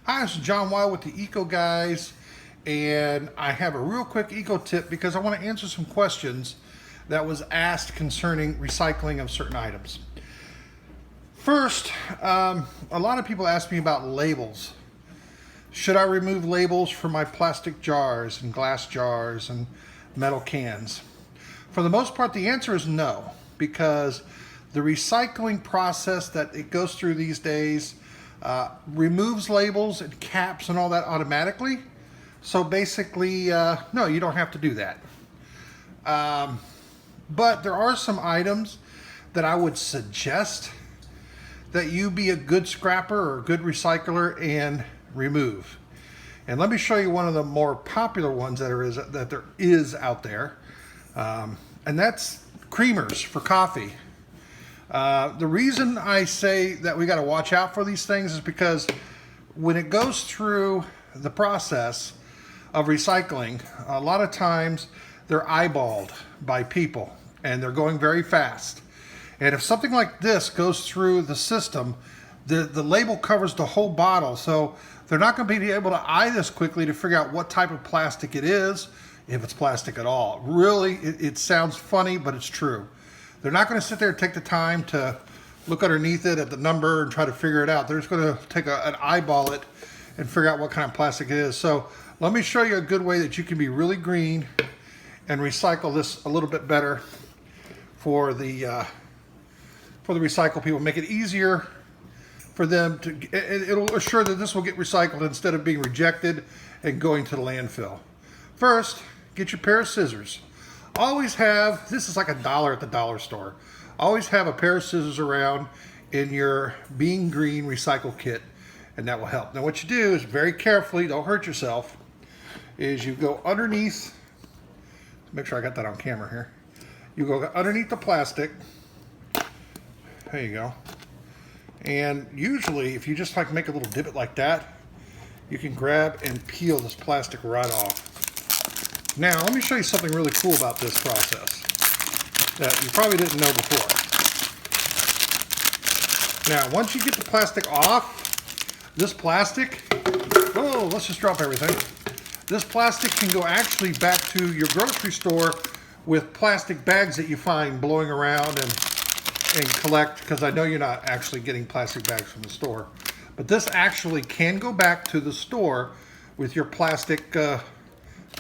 Hi, this is John Wild with the Eco Guys, and I have a real quick eco tip because I want to answer some questions that was asked concerning recycling of certain items. First, a lot of people ask me about labels. Should I remove labels for my plastic jars and glass jars and metal cans? For the most part, the answer is no, because the recycling process that it goes through these days removes labels and caps and all that automatically. So basically, no, you don't have to do that. But there are some items that I would suggest that you be a good scrapper or a good recycler and remove. And let me show you one of the more popular ones that there is out there. And that's creamers for coffee. The reason I say that we got to watch out for these things is because when it goes through the process of recycling, a lot of times they're eyeballed by people and they're going very fast. And if something like this goes through the system, the label covers the whole bottle. So they're not going to be able to eye this quickly to figure out what type of plastic it is, if it's plastic at all. Really, it sounds funny, but it's true. They're not going to sit there and take the time to look underneath it at the number and try to figure it out. They're just going to take an eyeball it and figure out what kind of plastic it is. So let me show you a good way that you can be really green and recycle this a little bit better for the recycle people. Make it easier for them to, it'll assure that this will get recycled instead of being rejected and going to the landfill. First, get your pair of scissors. Always have, this is like $1 at the dollar store. Always have a pair of scissors around in your Being Green recycle kit, and that will help. Now what you do is very carefully, don't hurt yourself, is you go underneath, make sure I got that on camera here. You go underneath the plastic, there you go. And usually if you just like make a little divot like that, you can grab and peel this plastic right off. Now, let me show you something really cool about this process that you probably didn't know before. Now, once you get the plastic off, this plastic, oh, let's just drop everything. This plastic can go actually back to your grocery store with plastic bags that you find blowing around and collect, because I know you're not actually getting plastic bags from the store. But this actually can go back to the store with your plastic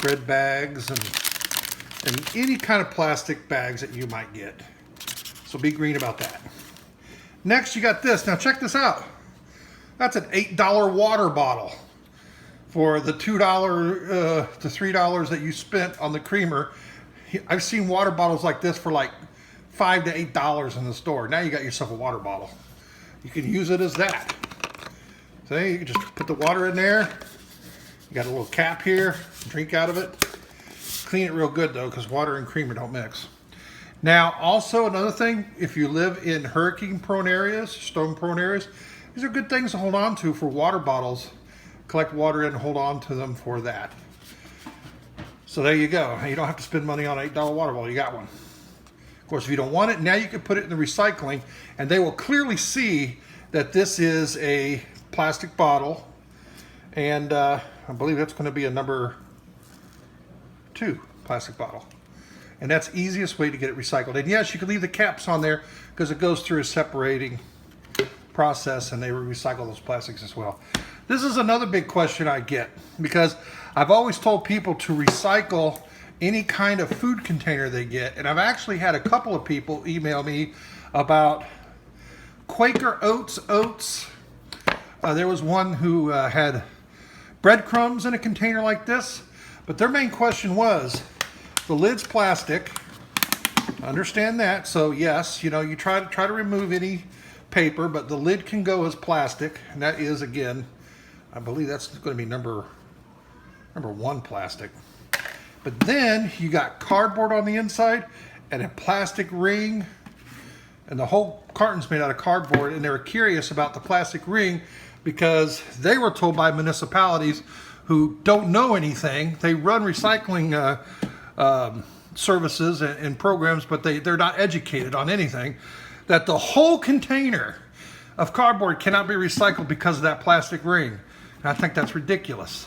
bread bags and any kind of plastic bags that you might get. So be green about that. Next, you got this. Now check this out. That's an $8 water bottle for the $2 to $3 that you spent on the creamer. I've seen water bottles like this for like $5 to $8 in the store. Now you got yourself a water bottle. You can use it as that. So you can just put the water in there. You got a little cap here, drink out of it. Clean it real good though, because water and creamer don't mix. Now, also another thing, if you live in hurricane prone areas, storm prone areas, these are good things to hold on to for water bottles. Collect water and hold on to them for that. So there you go. You don't have to spend money on an $8 water bottle, you got one. Of course, if you don't want it, now you can put it in the recycling and they will clearly see that this is a plastic bottle. And I believe that's going to be a number 2 plastic bottle. And that's the easiest way to get it recycled. And yes, you can leave the caps on there because it goes through a separating process and they recycle those plastics as well. This is another big question I get because I've always told people to recycle any kind of food container they get. And I've actually had a couple of people email me about Quaker oats. There was one who had breadcrumbs in a container like this, but their main question was, the lid's plastic. Understand that. So yes, you know, you try to remove any paper, but the lid can go as plastic, and that is, again, I believe that's going to be number 1 plastic. But then you got cardboard on the inside and a plastic ring, and the whole carton's made out of cardboard, and they were curious about the plastic ring because they were told by municipalities who don't know anything. They run recycling services and programs, but they're not educated on anything, that the whole container of cardboard cannot be recycled because of that plastic ring. And I think that's ridiculous.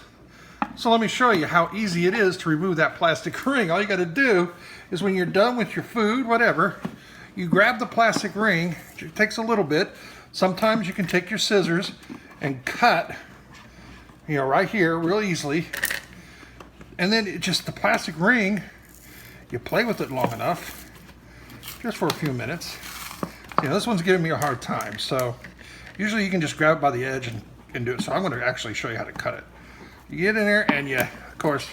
So let me show you how easy it is to remove that plastic ring. All you got to do is when you're done with your food, whatever, you grab the plastic ring. It takes a little bit. Sometimes you can take your scissors and cut, right here real easily. And then the plastic ring, you play with it long enough, just for a few minutes. This one's giving me a hard time. So usually you can just grab it by the edge and do it. So I'm going to actually show you how to cut it. You get in there and of course,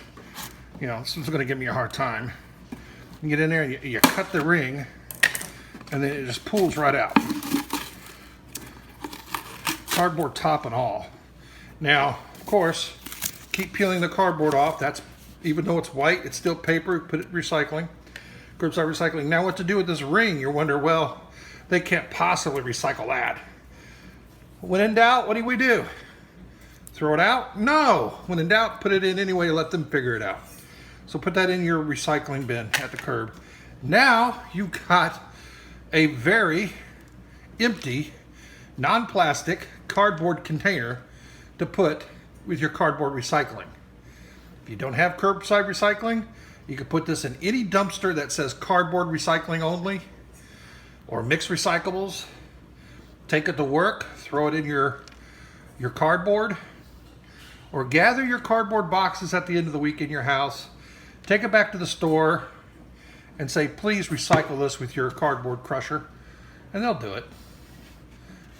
this is going to give me a hard time. You get in there and you cut the ring, and then it just pulls right out. Cardboard top and all. Now, of course, keep peeling the cardboard off. That's, even though it's white, it's still paper. Put it in recycling, curbside recycling. Now, what to do with this ring? You wonder, well, they can't possibly recycle that. When in doubt, what do? Throw it out? No. When in doubt, put it in anyway. Let them figure it out. So put that in your recycling bin at the curb. Now you got a very empty, non-plastic cardboard container to put with your cardboard recycling. If you don't have curbside recycling, you can put this in any dumpster that says cardboard recycling only or mixed recyclables. Take it to work, throw it in your cardboard, or gather your cardboard boxes at the end of the week in your house, take it back to the store and say, please recycle this with your cardboard crusher, and they'll do it.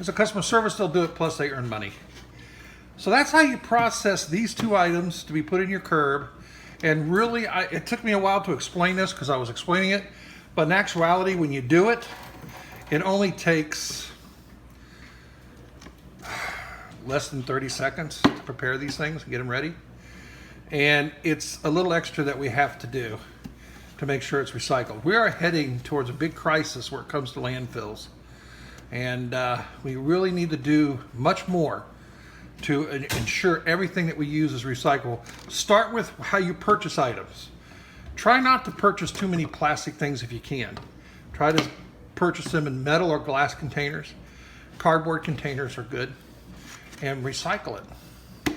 As a customer service, they'll do it, plus they earn money. So that's how you process these two items to be put in your curb. And really, it took me a while to explain this because I was explaining it, but in actuality, when you do it, it only takes less than 30 seconds to prepare these things and get them ready. And it's a little extra that we have to do to make sure it's recycled. We are heading towards a big crisis where it comes to landfills. And we really need to do much more to ensure everything that we use is recyclable. Start with how you purchase items. Try not to purchase too many plastic things if you can. Try to purchase them in metal or glass containers. Cardboard containers are good. And recycle it.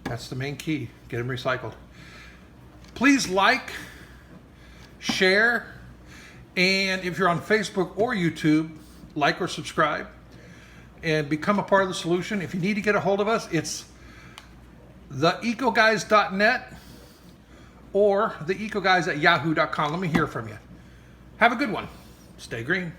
That's the main key. Get them recycled. Please like, share, and if you're on Facebook or YouTube, like or subscribe and become a part of the solution. If you need to get a hold of us, it's theecoguys.net or theecoguys@yahoo.com. Let me hear from you. Have a good one. Stay green.